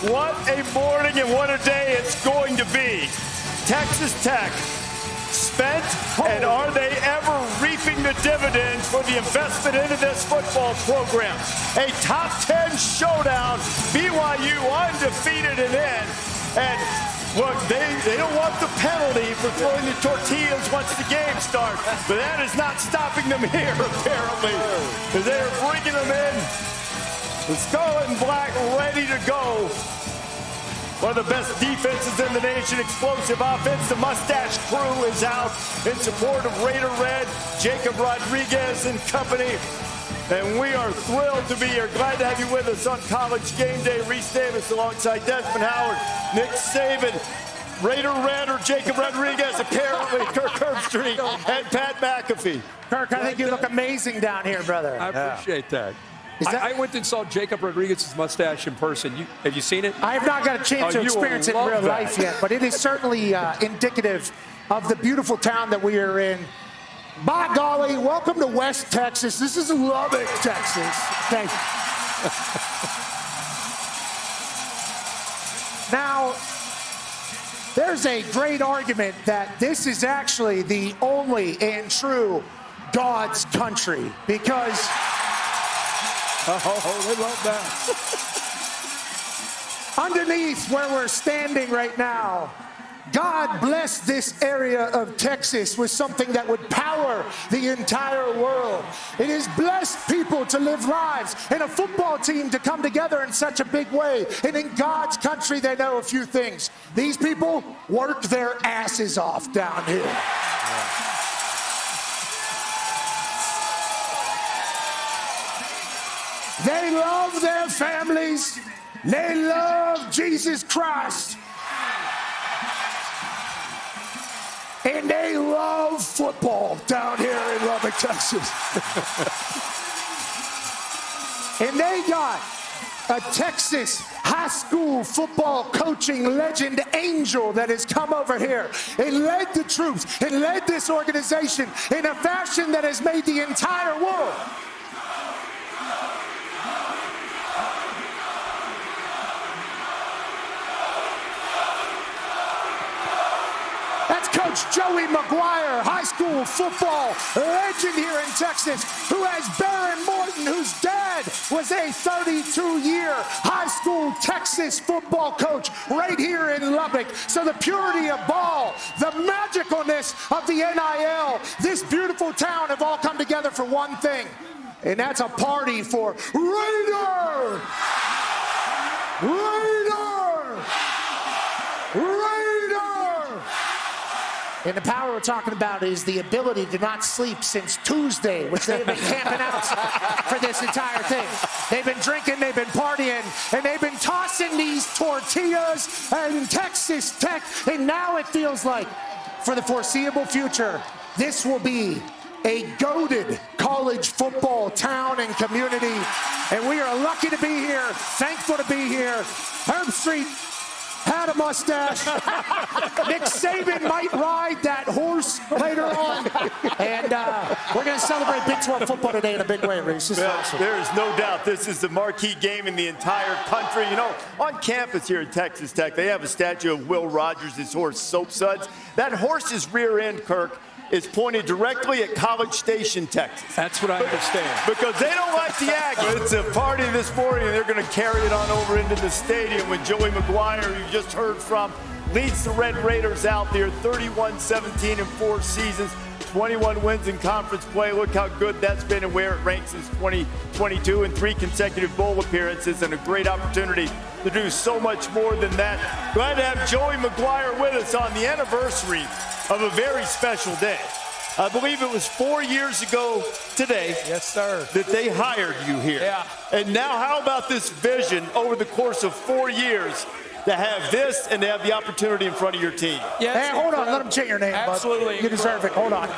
What a morning and what a day it's going to be. Texas Tech spent, and are they ever reaping the dividends for the investment into this football program? A top 10 showdown, BYU undefeated and in. And look, they don't want the penalty for throwing the tortillas once the game starts, but that is not stopping them here, apparently, as they are bringing them in. The Scarlet and Black ready to go. One of the best defenses in the nation, explosive offense. The Mustache Crew is out in support of Raider Red, Jacob Rodriguez and company. And we are thrilled to be here. Glad to have you with us on College GameDay. Rece Davis alongside Desmond Howard, Nick Saban, Raider Red or Jacob Rodriguez, apparently Kirk Herbstreit, and Pat McAfee. Kirk, I think you look amazing down here, brother. I appreciate that. I went and saw Jacob Rodriguez's mustache in person. Have you seen it? I have not got a chance to experience it in real life yet, but it is certainly indicative of the beautiful town that we are in. By golly, welcome to West Texas. This is Lubbock, Texas. Thank you. Now, there's a great argument that this is actually the only and true God's country because... Oh, they love that. Underneath where we're standing right now, God blessed this area of Texas with something that would power the entire world. It has blessed people to live lives and a football team to come together in such a big way. And in God's country, they know a few things. These people work their asses off down here. Yeah. They love their families. They love Jesus Christ. And they love football down here in Lubbock, Texas. And they got a Texas high school football coaching legend angel that has come over here and led the troops and led this organization in a fashion that has made the entire world. That's Coach Joey McGuire, high school football legend here in Texas, who has Baron Morton, whose dad was a 32-year high school Texas football coach right here in Lubbock. So the purity of ball, the magicalness of the NIL, this beautiful town have all come together for one thing, and that's a party for Raider! Raider! Raider! And the power we're talking about is the ability to not sleep since Tuesday, which they've been camping out for this entire thing. They've been drinking, they've been partying, and they've been tossing these tortillas and Texas Tech. And now it feels like, for the foreseeable future, this will be a goated college football town and community. And we are lucky to be here, thankful to be here. Herbstreit had a mustache. Nick Saban might ride that horse later on. And we're going to celebrate Big 12 football today in a big way, Rece. Awesome. There is no doubt this is the marquee game in the entire country. You know, on campus here at Texas Tech, they have a statue of Will Rogers, his horse, Soap Suds. That horse's rear end, Kirk, is pointed directly at College Station, Texas. That's what I understand. Because they don't like the Aggies. It's a party this morning, and they're going to carry it on over into the stadium with Joey McGuire, who you just heard from, leads the Red Raiders out there, 31-17 in 4 seasons, 21 wins in conference play. Look how good that's been and where it ranks since 2022, and 3 consecutive bowl appearances, and a great opportunity to do so much more than that. Glad to have Joey McGuire with us on the anniversary of a very special day. I believe it was 4 years ago today. Yes, sir. That they hired you here. Yeah. And now how about this vision over the course of 4 years to have this and to have the opportunity in front of your team? Yes, hey, hold on. Let them change your name, absolutely. Bud. You deserve it. Hold on.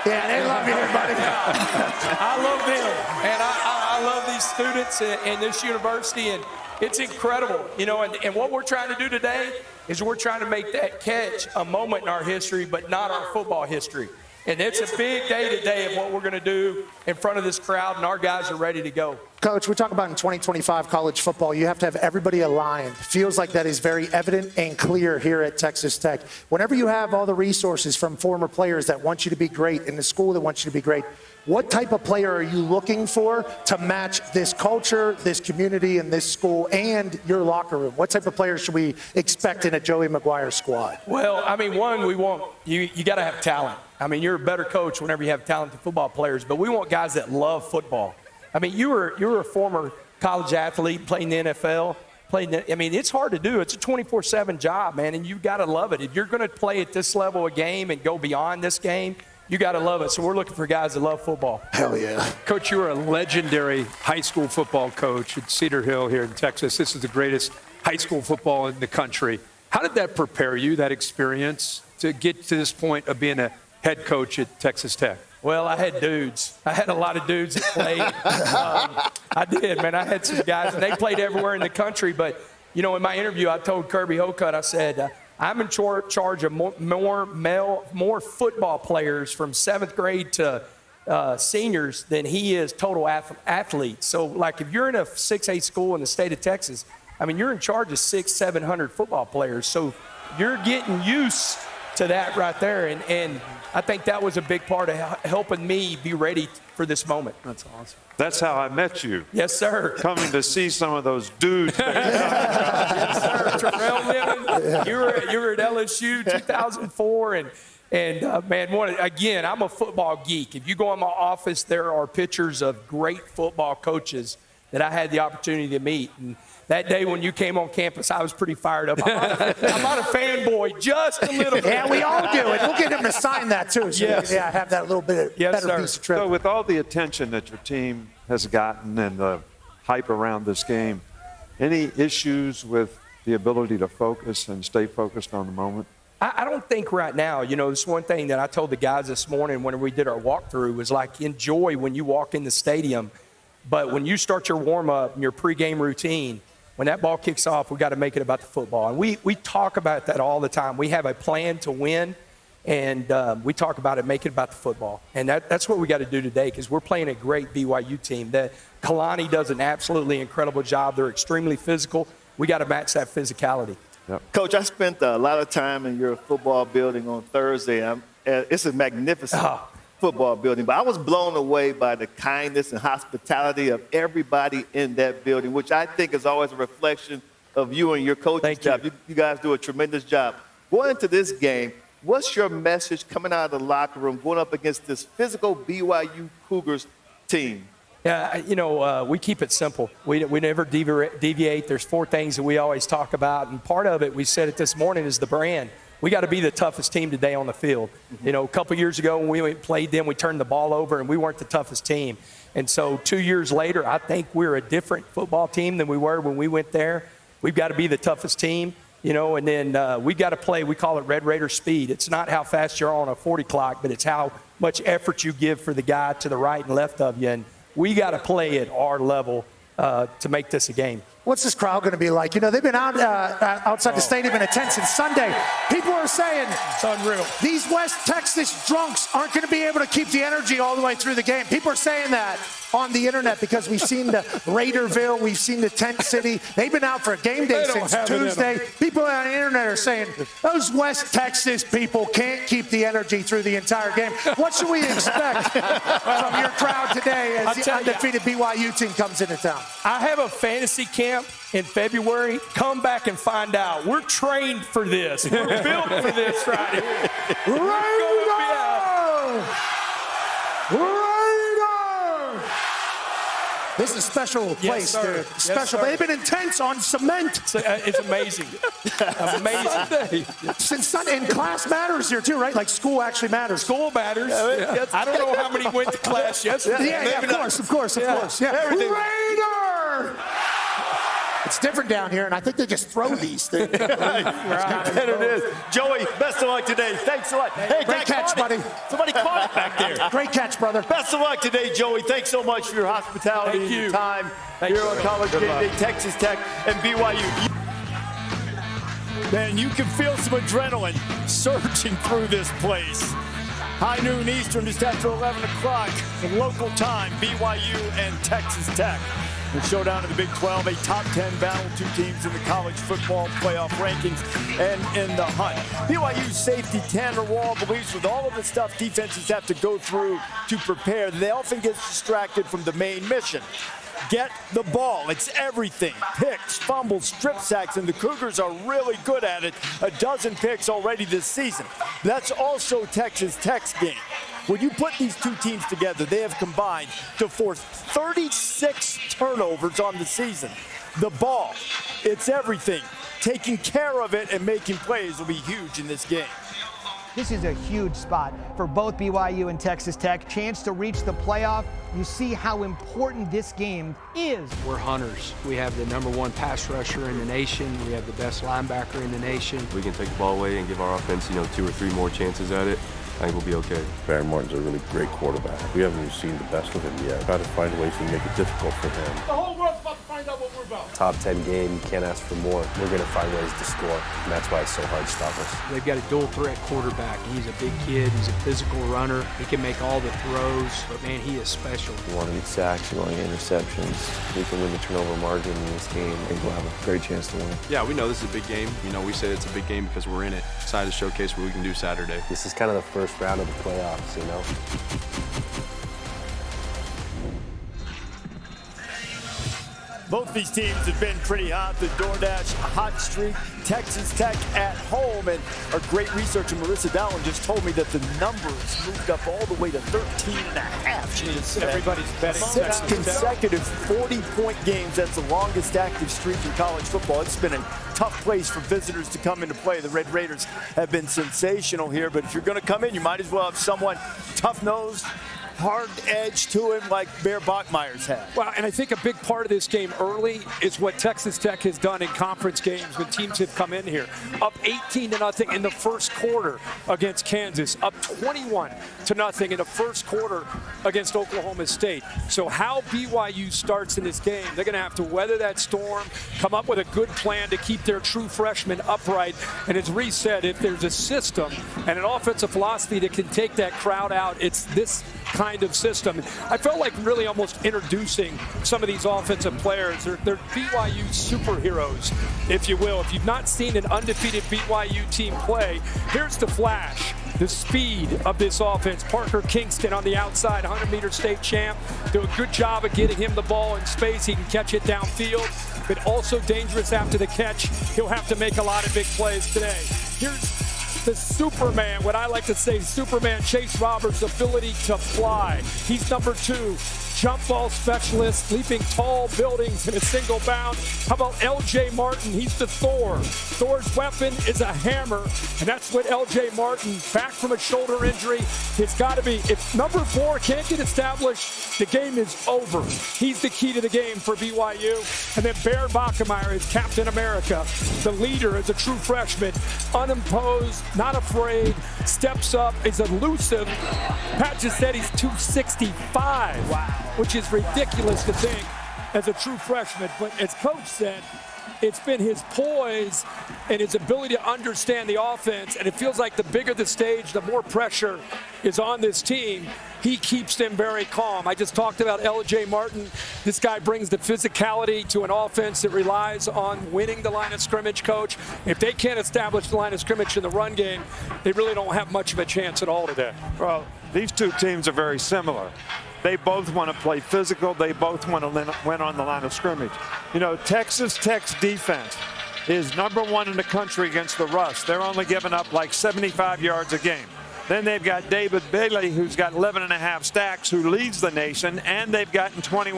Yeah, they love you here, buddy. I love them. And I love these students and this university. And it's incredible. You know, and what we're trying to do today is we're trying to make that catch a moment in our history, but not our football history. And it's a big day today of what we're going to do in front of this crowd, and our guys are ready to go. Coach, we talk about in 2025 college football, you have to have everybody aligned. Feels like that is very evident and clear here at Texas Tech. Whenever you have all the resources from former players that want you to be great in the school that wants you to be great, what type of player are you looking for to match this culture, this community, and this school, and your locker room? What type of players should we expect in a Joey McGuire squad? Well, I mean, one, we want you got to have talent. I mean, you're a better coach whenever you have talented football players, but we want guys that love football. I mean, you were a former college athlete, playing the NFL. I mean, it's hard to do. It's a 24/7 job, man, and you've got to love it. If you're going to play at this level of game and go beyond this game, you got to love it. So we're looking for guys that love football. Hell yeah. Coach, you were a legendary high school football coach at Cedar Hill here in Texas. This is the greatest high school football in the country. How did that prepare you, that experience, to get to this point of being a head coach at Texas Tech? Well, I had dudes. I had a lot of dudes that played. I did, man. I had some guys, and they played everywhere in the country. But, you know, in my interview, I told Kirby Hocutt, I said, I'm in charge of more football players from 7th grade to seniors than he is total athletes. So, like, if you're in a 6A school in the state of Texas, I mean, you're in charge of 600-700 football players. So you're getting used to that right there. And I think that was a big part of helping me be ready for this moment. That's awesome. That's how I met you. Yes, sir. Coming to see some of those dudes. Yes, sir. Terrell Lemon, you were at LSU 2004, and man, again, I'm a football geek. If you go in my office, there are pictures of great football coaches that I had the opportunity to meet. And that day when you came on campus, I was pretty fired up. I'm not a fanboy, just a little bit. Yeah, we all do it. We'll get him to sign that, too. So yes. Yeah, have that little bit better sir. piece of trip. So with all the attention that your team has gotten and the hype around this game, any issues with the ability to focus and stay focused on the moment? I don't think right now, you know, this one thing that I told the guys this morning when we did our walkthrough was like, enjoy when you walk in the stadium. But when you start your warm-up and your pregame routine, when that ball kicks off, we got to make it about the football. And we talk about that all the time. We have a plan to win, and we talk about it, make it about the football. And that's what we got to do today because we're playing a great BYU team. Kalani does an absolutely incredible job. They're extremely physical. We got to match that physicality. Yep. Coach, I spent a lot of time in your football building on Thursday. It's a magnificent football building, but I was blown away by the kindness and hospitality of everybody in that building, which I think is always a reflection of you and your coaching job. You guys do a tremendous job. Going into this game, what's your message coming out of the locker room, going up against this physical BYU Cougars team? Yeah, you know, we keep it simple. We never deviate. There's 4 things that we always talk about, and part of it, we said it this morning, is the brand. We got to be the toughest team today on the field. You know, a couple years ago when we played them, we turned the ball over, and we weren't the toughest team. And so 2 years later, I think we're a different football team than we were when we went there. We've got to be the toughest team, you know, and then we got to play, we call it Red Raider speed. It's not how fast you're on a 40 clock, but it's how much effort you give for the guy to the right and left of you. And we got to play at our level to make this a game. What's this crowd going to be like? You know, they've been outside the stadium in a tent since Sunday. People are saying It's unreal. These West Texas drunks aren't going to be able to keep the energy all the way through the game. People are saying that on the internet because we've seen the Raiderville, we've seen the Tent City. They've been out for a game day since Tuesday. People on the internet are saying those West Texas people can't keep the energy through the entire game. What should we expect from your crowd today as the undefeated BYU team comes into town? I have a fantasy camp in February. Come back and find out. We're trained for this. We're built for this right here. Raider! This is a special place, sir. dude. Special. They've been intense on cement. It's amazing. Amazing. Since Sunday, and class matters here too, right? Like school actually matters. School matters. I don't know how many went to class yesterday. Yeah, of course. Yeah. Raider! It's different down here, and I think they just throw these things. Right. It is. Joey, best of luck today. Thanks a lot. Hey, great catch, buddy. Somebody caught it back there. Great catch, brother. Best of luck today, Joey. Thanks so much for your hospitality and your time here on College GameDay, Texas Tech, and BYU. Man, you can feel some adrenaline surging through this place. High noon Eastern, just after 11 o'clock, local time, BYU and Texas Tech. The showdown in the Big 12, a top 10 battle, two teams in the college football playoff rankings and in the hunt. BYU safety Tanner Wall believes with all of the stuff defenses have to go through to prepare, they often get distracted from the main mission. Get the ball. It's everything. Picks, fumbles, strip sacks, and the Cougars are really good at it. A dozen picks already this season. That's also Texas Tech's game. When you put these two teams together, they have combined to force 36 turnovers on the season. The ball, it's everything. Taking care of it and making plays will be huge in this game. This is a huge spot for both BYU and Texas Tech. Chance to reach the playoff. You see how important this game is. We're hunters. We have the #1 pass rusher in the nation. We have the best linebacker in the nation. We can take the ball away and give our offense, 2 or 3 more chances at it. I think we'll be okay. Barry Martin's a really great quarterback. We haven't even seen the best of him yet. Try to find ways to make it difficult for him. The whole world's about to find out what we're about. Top 10 game, you can't ask for more. We're going to find ways to score, and that's why it's so hard to stop us. They've got a dual threat quarterback. He's a big kid. He's a physical runner. He can make all the throws, but man, he is special. We want to get sacks, we want to get interceptions. We can win the turnover margin in this game, and we'll have a great chance to win. Yeah, we know this is a big game. We say it's a big game because we're in it. Excited to showcase what we can do Saturday. This is kind of the first round of the playoffs, Both these teams have been pretty hot. The DoorDash hot streak. Texas Tech at home, and our great researcher Rece Davis just told me that the numbers moved up all the way to 13.5. She just said Everybody's betting 6 consecutive 40-point games. That's the longest active streak in college football. It's been a tough place for visitors to come into play. The Red Raiders have been sensational here, but if you're going to come in, you might as well have someone tough-nosed, hard edge to him like Bear Bachmeier's had. Well, and I think a big part of this game early is what Texas Tech has done in conference games when teams have come in here. Up 18-0 in the first quarter against Kansas. Up 21-0 in the first quarter against Oklahoma State. So how BYU starts in this game, they're going to have to weather that storm, come up with a good plan to keep their true freshmen upright. And as Rece said, if there's a system and an offensive philosophy that can take that crowd out, it's this kind of system. I felt like really almost introducing some of these offensive players. They're BYU superheroes, if you will. If you've not seen an undefeated BYU team play, here's the flash. The speed of this offense. Parker Kingston on the outside, 100-meter state champ. Do a good job of getting him the ball in space. He can catch it downfield, but also dangerous after the catch. He'll have to make a lot of big plays today. Here's the Superman, what I like to say, Superman Chase Roberts' ability to fly. He's number 2. Jump ball specialist, leaping tall buildings in a single bound. How about L.J. Martin? He's the Thor. Thor's weapon is a hammer, and that's what L.J. Martin, back from a shoulder injury, it's got to be. If number 4 can't get established, the game is over. He's the key to the game for BYU. And then Bear Bachmeier is Captain America, the leader as a true freshman, unimposed, not afraid, steps up, is elusive. Pat just said he's 265. Wow. Which is ridiculous to think as a true freshman. But as Coach said, it's been his poise and his ability to understand the offense. And it feels like the bigger the stage, the more pressure is on this team. He keeps them very calm. I just talked about L.J. Martin. This guy brings the physicality to an offense that relies on winning the line of scrimmage, Coach. If they can't establish the line of scrimmage in the run game, they really don't have much of a chance at all today. Well, these two teams are very similar. They both want to play physical. They both want to win on the line of scrimmage. Texas Tech's defense is number 1 in the country against the rush. They're only giving up like 75 yards a game. Then they've got David Bailey, who's got 11.5 stacks, who leads the nation, and they've gotten 20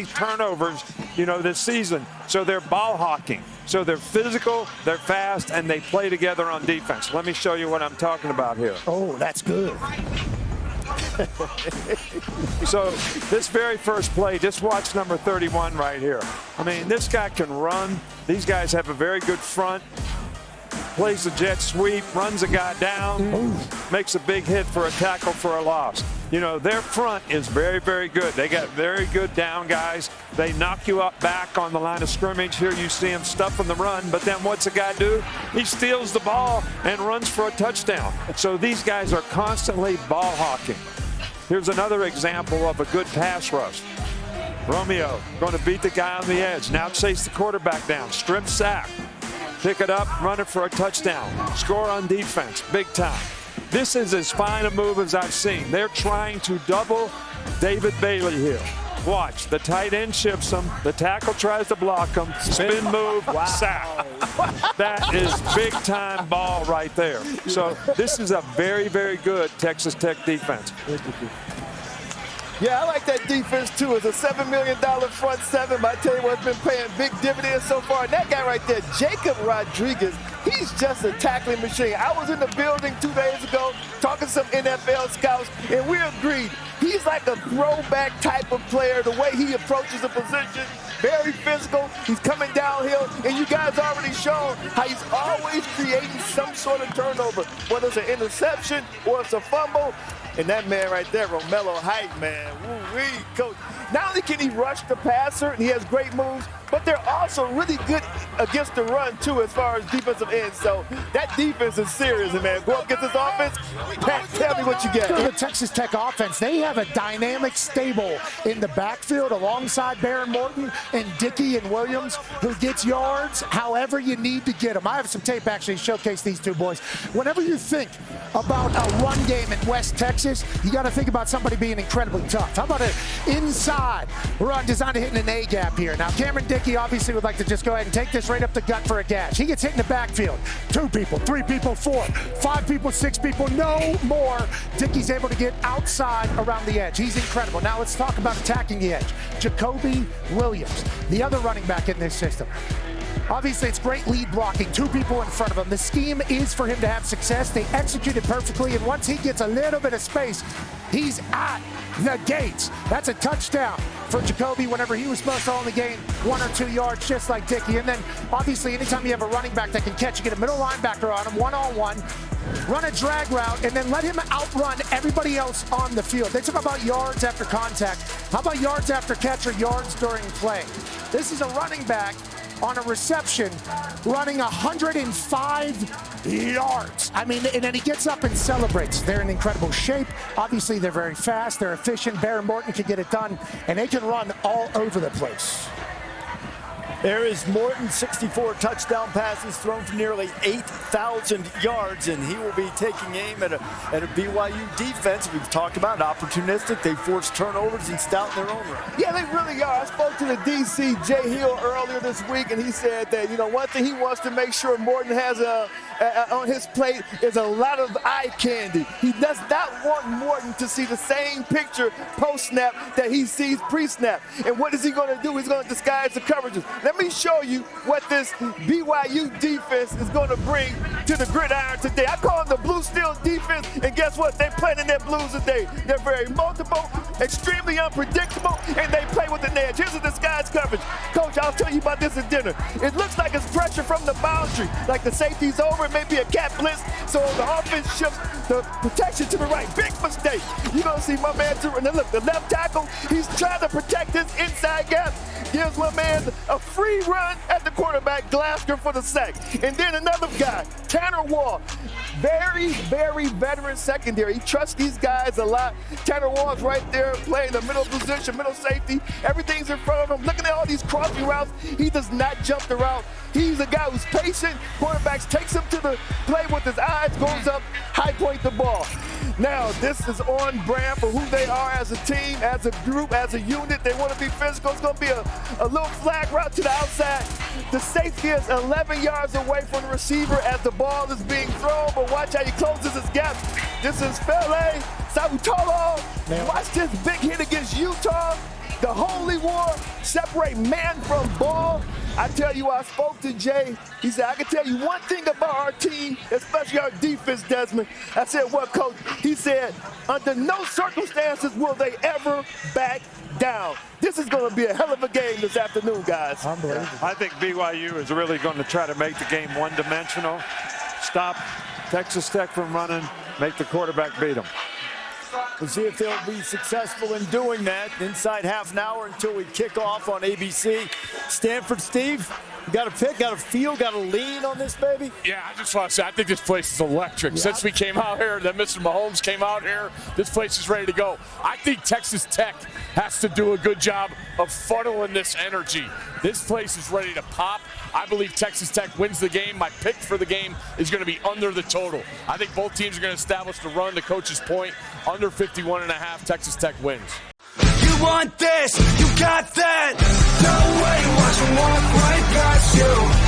turnovers, this season. So they're ball hawking. So they're physical, they're fast, and they play together on defense. Let me show you what I'm talking about here. Oh, that's good. So this very first play, just watch number 31 right here. I mean, this guy can run. These guys have a very good front. Plays the jet sweep, runs a guy down, makes a big hit for a tackle for a loss. You know, their front is very, very good. They got very good down guys. They knock you up back on the line of scrimmage. Here you see him stuffing the run, but then what's the guy do? He steals the ball and runs for a touchdown. So these guys are constantly ball hawking. Here's another example of a good pass rush. Romeo going to beat the guy on the edge. Now chase the quarterback down. Strip sack. Pick it up, run it for a touchdown. Score on defense, big time. This is as fine a move as I've seen. They're trying to double David Bailey here. Watch, the tight end shifts him. The tackle tries to block him. Spin move, sack. That is big-time ball right there. So this is a very, very good Texas Tech defense. Yeah, I like that defense, too. It's a $7 million front seven, but I tell you what, it's been paying big dividends so far. And that guy right there, Jacob Rodriguez, he's just a tackling machine. I was in the building 2 days ago talking to some NFL scouts, and we agreed. He's like a throwback type of player, the way he approaches the position, very physical. He's coming downhill, and you guys already shown how he's always creating some sort of turnover, whether it's an interception or it's a fumble. And that man right there, Romello Height, man, woo-wee, coach. Not only can he rush the passer, and he has great moves, but they're also really good against the run, too, as far as defensive ends. So that defense is serious, man. Go up against this offense. Pat, tell me what you get. The Texas Tech offense, they have a dynamic stable in the backfield alongside Baron Morton and Dickey and Williams, who gets yards however you need to get them. I have some tape actually to showcase these two boys. Whenever you think about a run game in West Texas, you got to think about somebody being incredibly tough. How about an inside run designed to hit in an A gap here? Now, Cameron Dickey obviously would like to just go ahead and take this right up the gut for a gash. He gets hit in the backfield. 2 people, 3 people, 4, 5 people, 6 people, no more. Dickey's able to get outside around the edge. He's incredible. Now let's talk about attacking the edge. Jacoby Williams, the other running back in this system. Obviously, it's great lead blocking, 2 people in front of him. The scheme is for him to have success. They execute it perfectly, and once he gets a little bit of space, he's at the gates. That's a touchdown for Jacoby whenever he was supposed to only gain 1 or 2 yards, just like Dickey. And then, obviously, anytime you have a running back that can catch, you get a middle linebacker on him, one-on-one, run a drag route, and then let him outrun everybody else on the field. They talk about yards after contact. How about yards after catch or yards during play? This is a running back on a reception running 105 yards. I mean, and then he gets up and celebrates. They're in incredible shape. Obviously, they're very fast. They're efficient. Baron Morton can get it done, and they can run all over the place. There is Morton, 64 touchdown passes thrown for nearly 8,000 yards, and he will be taking aim at a BYU defense we've talked about, opportunistic. They force turnovers and stout in their own right. Yeah, they really are. I spoke to the DC, Jay Hill, earlier this week, and he said that, you know, one thing he wants to make sure Morton has on his plate is a lot of eye candy. He does not want Morton to see the same picture post-snap that he sees pre-snap. And what is he going to do? He's going to disguise the coverages. Let me show you what this BYU defense is going to bring to the gridiron today. I call it the blue steel defense, and guess what? They're playing in their blues today. They're very multiple, extremely unpredictable, and they play with an edge. Here's a disguise coverage. Coach, I'll tell you about this at dinner. It looks like it's pressure from the boundary, like the safety's over, it may be a cat blitz, so the offense shifts the protection to the right. Big mistake. You're going to see my man, look, the left tackle, he's trying to protect his inside gap. Gives my man a free run at the quarterback, Glasgow for the sack. And then another guy, Tanner Wall. Very, very veteran secondary. He trusts these guys a lot. Tanner Wall's right there playing the middle position, middle safety. Everything's in front of him. Looking at all these crossing routes, he does not jump the route. He's a guy who's patient. Quarterbacks takes him to the play with his eyes, goes up, high point the ball. Now, this is on brand for who they are as a team, as a group, as a unit. They want to be physical. It's going to be a little flag route to the outside. The safety is 11 yards away from the receiver as the ball is being thrown, but watch how he closes his gap. This is Fele Sautolo. Watch this big hit against Utah. The holy war, separate man from ball. I tell you, I spoke to Jay. He said, I can tell you one thing about our team, especially our defense, Desmond. I said, what, Coach? He said, under no circumstances will they ever back down. This is going to be a hell of a game this afternoon, guys. Unbelievable. I think BYU is really going to try to make the game one-dimensional, stop Texas Tech from running, make the quarterback beat them. We'll see if they'll be successful in doing that. Inside half an hour until we kick off on ABC. Stanford, Steve, you got a pick, got a feel, got a lean on this, baby? Yeah, I just want to say, I think this place is electric. Yep. Since we came out here, that Mr. Mahomes came out here, this place is ready to go. I think Texas Tech has to do a good job of funneling this energy. This place is ready to pop. I believe Texas Tech wins the game. My pick for the game is going to be under the total. I think both teams are going to establish the run, the coach's point, under 51.5. Texas Tech wins. You want this, you got that. No way, watch them walk right past you.